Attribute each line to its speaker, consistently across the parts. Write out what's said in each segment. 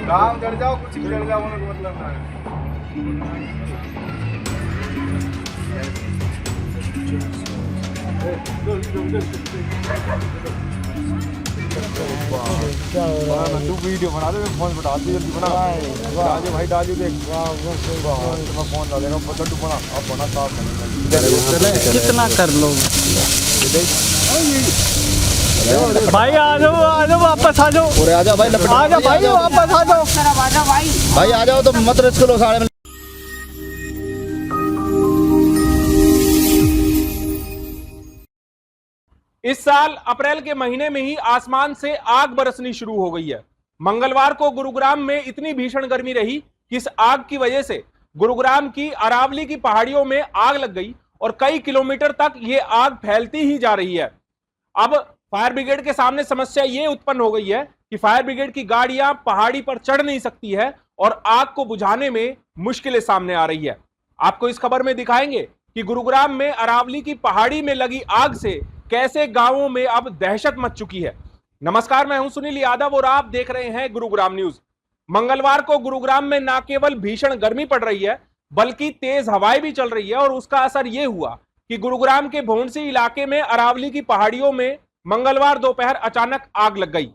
Speaker 1: काम कर जाओ, कुछ कर जाओ, उन्हें मतलब ना है। तू वीडियो बना दे, फोन पे डाल दे, जल्दी बना। डालिए भाई, डालिए, देख मैं फोन डालेगा, लड्डू बना, अब बना साफ
Speaker 2: कितना कर लो भाई। आ जाओ वापस आ जाओ।
Speaker 3: आ जाओ भाई,
Speaker 2: आ जाओ भाई, वापस आ जाओ
Speaker 3: भाई आ जाओ, तो मत रिस्क लो साढ़े में।
Speaker 4: इस साल अप्रैल के महीने में ही आसमान से आग बरसनी शुरू हो गई है। मंगलवार को गुरुग्राम में इतनी भीषण गर्मी रही कि इस आग की वजह से गुरुग्राम की अरावली की पहाड़ियों में आग लग गई और कई किलोमीटर तक ये आग फैलती ही जा रही है। अब फायर ब्रिगेड के सामने समस्या ये उत्पन्न हो गई है कि फायर ब्रिगेड की गाड़ियां पहाड़ी पर चढ़ नहीं सकती है और आग को बुझाने में मुश्किलें सामने आ रही है। आपको इस खबर में दिखाएंगे कि गुरुग्राम में अरावली की पहाड़ी में लगी आग से कैसे गांवों में अब दहशत मच चुकी है। नमस्कार, मैं हूं सुनील यादव और आप देख रहे हैं गुरुग्राम न्यूज। मंगलवार को गुरुग्राम में न केवल भीषण गर्मी पड़ रही है बल्कि तेज हवाएं भी चल रही है और उसका असर यह हुआ कि गुरुग्राम के भोंडसी इलाके में अरावली की पहाड़ियों में मंगलवार दोपहर अचानक आग लग गई।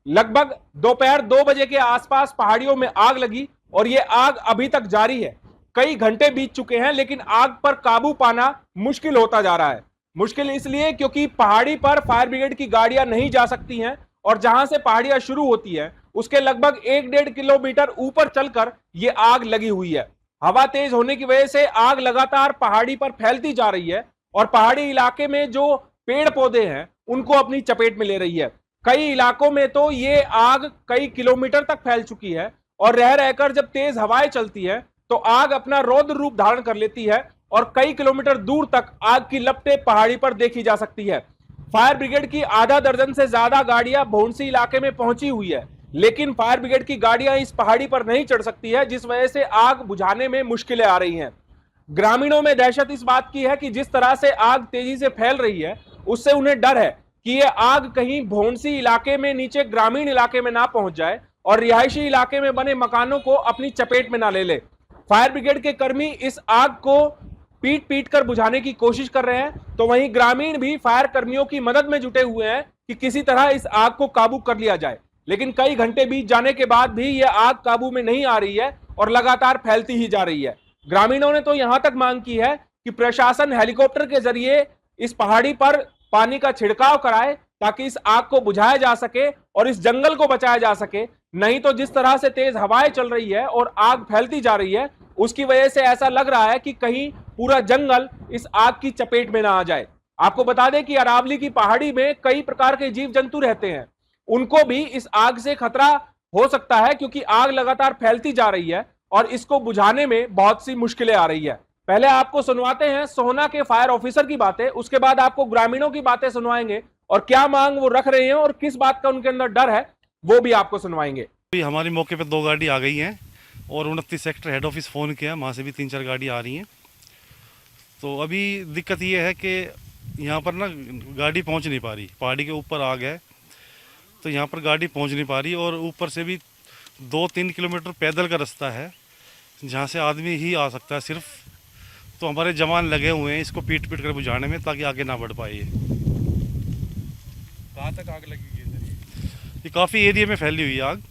Speaker 4: लगभग दोपहर 2 बजे के आसपास पहाड़ियों में आग लगी और यह आग अभी तक जारी है। कई घंटे बीत चुके हैं लेकिन आग पर काबू पाना मुश्किल होता जा रहा है। मुश्किल इसलिए क्योंकि पहाड़ी पर फायर ब्रिगेड की गाड़ियां नहीं जा सकती हैं और जहां से पहाड़ियां शुरू होती है उसके लगभग 1-1.5 किलोमीटर ऊपर चलकर यह आग लगी हुई है। हवा तेज होने की वजह से आग लगातार पहाड़ी पर फैलती जा रही है और पहाड़ी इलाके में जो पेड़ पौधे हैं उनको अपनी चपेट में ले रही है। कई इलाकों में तो ये आग कई किलोमीटर तक फैल चुकी है और रह रहकर जब तेज हवाएं चलती है तो आग अपना रौद्र रूप धारण कर लेती है और कई किलोमीटर दूर तक आग की लपटें पहाड़ी पर देखी जा सकती है। फायर ब्रिगेड की आधा दर्जन से ज्यादा गाड़ियां भोंडसी इलाके में पहुंची हुई है लेकिन फायर ब्रिगेड की गाड़ियां इस पहाड़ी पर नहीं चढ़ सकती है जिस वजह से आग बुझाने में मुश्किलें आ रही हैं। ग्रामीणों में दहशत इस बात की है कि जिस तरह से आग तेजी से फैल रही है उससे उन्हें डर है कि यह आग कहीं भोंडसी इलाके में नीचे ग्रामीण इलाके में ना पहुंच जाए और रिहायशी इलाके में बने मकानों को अपनी चपेट में ना ले ले। फायर ब्रिगेड के कर्मी इस आग को पीट पीट कर बुझाने की कोशिश कर रहे हैं तो वहीं ग्रामीण भी फायर कर्मियों की मदद में जुटे हुए हैं कि किसी तरह इस आग को काबू कर लिया जाए। लेकिन कई घंटे बीत जाने के बाद भी यह आग काबू में नहीं आ रही है और लगातार फैलती ही जा रही है। ग्रामीणों ने तो यहां तक मांग की है कि प्रशासन हेलीकॉप्टर के जरिए इस पहाड़ी पर पानी का छिड़काव कराए ताकि इस आग को बुझाया जा सके और इस जंगल को बचाया जा सके। नहीं तो जिस तरह से तेज हवाएं चल रही है और आग फैलती जा रही है उसकी वजह से ऐसा लग रहा है कि कहीं पूरा जंगल इस आग की चपेट में ना आ जाए। आपको बता दें कि अरावली की पहाड़ी में कई प्रकार के जीव जंतु रहते हैं, उनको भी इस आग से खतरा हो सकता है क्योंकि आग लगातार फैलती जा रही है और इसको बुझाने में बहुत सी मुश्किलें आ रही है। पहले आपको सुनवाते हैं सोहना के फायर ऑफिसर की बातें, उसके बाद आपको ग्रामीणों की बातें सुनवाएंगे और क्या मांग वो रख रहे हैं और किस बात का उनके अंदर डर है वो भी आपको सुनवाएंगे।
Speaker 5: हमारी मौके पे 2 गाड़ी आ गई हैं और 29 सेक्टर हेड ऑफिस फ़ोन किया, वहाँ से भी 3-4 गाड़ी आ रही हैं। तो अभी दिक्कत ये है कि यहाँ पर ना गाड़ी पहुँच नहीं पा रही, पहाड़ी के ऊपर आग है तो यहाँ पर गाड़ी पहुँच नहीं पा रही और ऊपर से भी 2-3 किलोमीटर पैदल का रास्ता है जहाँ से आदमी ही आ सकता है सिर्फ। तो हमारे जवान लगे हुए हैं इसको पीट पीट कर बुझाने में ताकि आगे ना बढ़ पाए।
Speaker 1: कहाँ तक आग लगी है?
Speaker 5: ये काफ़ी एरिया में फैली हुई आग,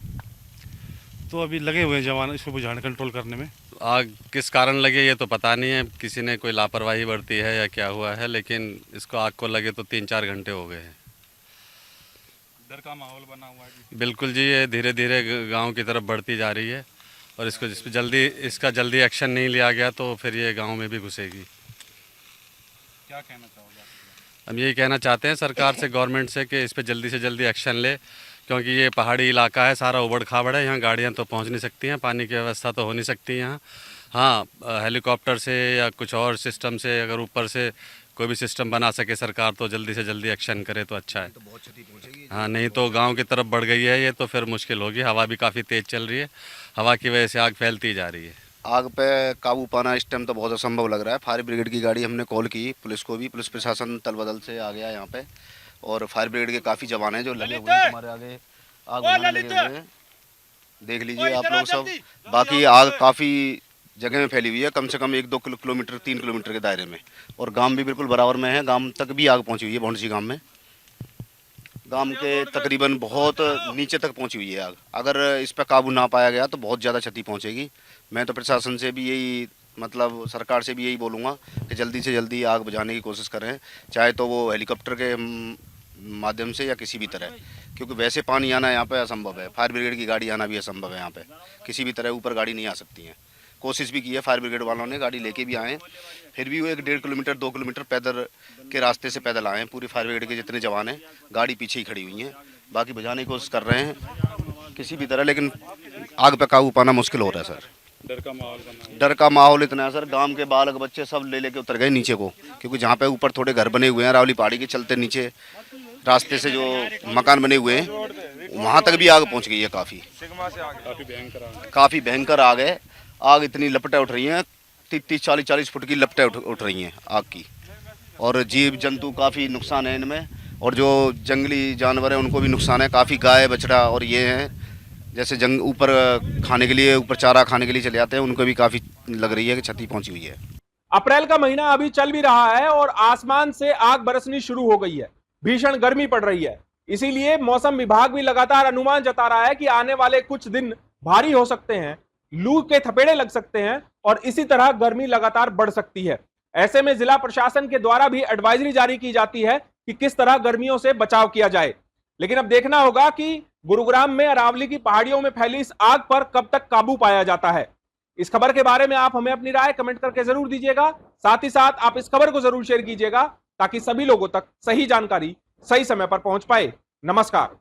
Speaker 5: तो अभी लगे हुए हैं जवान इसको बुझाने कंट्रोल करने में।
Speaker 6: आग किस कारण लगे ये तो पता नहीं है, किसी ने कोई लापरवाही बरती है या क्या हुआ है, लेकिन इसको आग को लगे तो 3-4 घंटे हो गए हैं।
Speaker 1: डर का माहौल बना हुआ है
Speaker 6: बिल्कुल जी, ये धीरे धीरे गांव की तरफ बढ़ती जा रही है और इसका जल्दी एक्शन नहीं लिया गया तो फिर ये गांव में भी घुसेगी।
Speaker 1: क्या कहना चाहोगे?
Speaker 6: हम यही कहना चाहते हैं सरकार से, गवर्नमेंट से कि इस पर जल्दी से जल्दी एक्शन ले क्योंकि ये पहाड़ी इलाका है, सारा उबड़ खाबड़ है, यहाँ गाड़ियाँ तो पहुँच नहीं सकती हैं, पानी की व्यवस्था तो हो नहीं सकती यहाँ। हाँ, हेलीकॉप्टर से या कुछ और सिस्टम से अगर ऊपर से कोई भी सिस्टम बना सके सरकार तो जल्दी से जल्दी एक्शन करे तो अच्छा है।
Speaker 3: तो बहुत क्षति पहुंचेगी।
Speaker 6: हाँ, नहीं तो गांव की तरफ बढ़ गई है ये तो फिर मुश्किल होगी। हवा भी काफ़ी तेज़ चल रही है, हवा की वजह से आग फैलती जा रही है।
Speaker 3: आग पे काबू पाना इस टाइम तो बहुत असंभव लग रहा है। फायर ब्रिगेड की गाड़ी हमने कॉल की, पुलिस को भी, पुलिस प्रशासन तल बदल से आ गया यहाँ पे और फायर ब्रिगेड के काफ़ी जवान हैं जो लगे हुए हैं हमारे आगे आग बुझाने लगे हुए हैं। देख लीजिए आप लोग सब। बाकी आग काफ़ी जगह में फैली हुई है, कम से कम 1-2 किलोमीटर 3 किलोमीटर के दायरे में, और गांव भी बिल्कुल बराबर में है। गांव तक भी आग पहुंची हुई है, भौंडसी गांव में। गांव के तकरीबन बहुत नीचे तक पहुंची हुई है आग। अगर इस पर काबू ना पाया गया तो बहुत ज़्यादा क्षति पहुंचेगी। मैं तो प्रशासन से भी यही, मतलब सरकार से भी यही बोलूँगा कि जल्दी से जल्दी आग बुझाने की कोशिश करें, चाहे तो वो हेलीकॉप्टर के माध्यम से या किसी भी तरह, क्योंकि वैसे पानी आना यहाँ पे असंभव है। फायर ब्रिगेड की गाड़ी आना भी असंभव है यहाँ पे, किसी भी तरह ऊपर गाड़ी नहीं आ सकती है। कोशिश भी की है फायर ब्रिगेड वालों ने, गाड़ी लेके भी आए, फिर भी वो 1-1.5 किलोमीटर 2 किलोमीटर पैदल के रास्ते से पैदल आए हैं। पूरी फायर ब्रिगेड के जितने जवान हैं, गाड़ी पीछे ही खड़ी हुई हैं, बाकी बुझाने की कोशिश कर रहे हैं किसी भी तरह, लेकिन आग पे काबू पाना मुश्किल हो रहा है सर। डर का माहौल इतना है सर, गांव के बालक बच्चे सब ले लेके उतर गए नीचे को, क्योंकि जहाँ पे ऊपर थोड़े घर बने हुए हैं अरावली पहाड़ी के चलते, नीचे रास्ते से जो मकान बने हुए हैं वहाँ तक भी आग पहुँच गई है। काफ़ी भयंकर आग है। आग इतनी लपटें उठ रही हैं, 30-40 फुट की लपटें उठ रही हैं आग की, और जीव जंतु काफ़ी नुकसान है इनमें, और जो जंगली जानवर हैं उनको भी नुकसान है। काफ़ी गाय बछड़ा और ये हैं जैसे जंग ऊपर खाने के लिए, ऊपर चारा खाने के लिए चले जाते हैं, उनको भी काफ़ी लग रही है कि क्षति पहुंची हुई है।
Speaker 4: अप्रैल का महीना अभी चल भी रहा है और आसमान से आग बरसनी शुरू हो गई है। भीषण गर्मी पड़ रही है, इसीलिए मौसम विभाग भी लगातार अनुमान जता रहा है कि आने वाले कुछ दिन भारी हो सकते हैं, लू के थपेड़े लग सकते हैं और इसी तरह गर्मी लगातार बढ़ सकती है। ऐसे में जिला प्रशासन के द्वारा भी एडवाइजरी जारी की जाती है कि किस तरह गर्मियों से बचाव किया जाए। लेकिन अब देखना होगा कि गुरुग्राम में अरावली की पहाड़ियों में फैली इस आग पर कब तक काबू पाया जाता है। इस खबर के बारे में आप हमें अपनी राय कमेंट करके जरूर दीजिएगा। साथ ही साथ आप इस खबर को जरूर शेयर कीजिएगा ताकि सभी लोगों तक सही जानकारी सही समय पर पहुंच पाए। नमस्कार।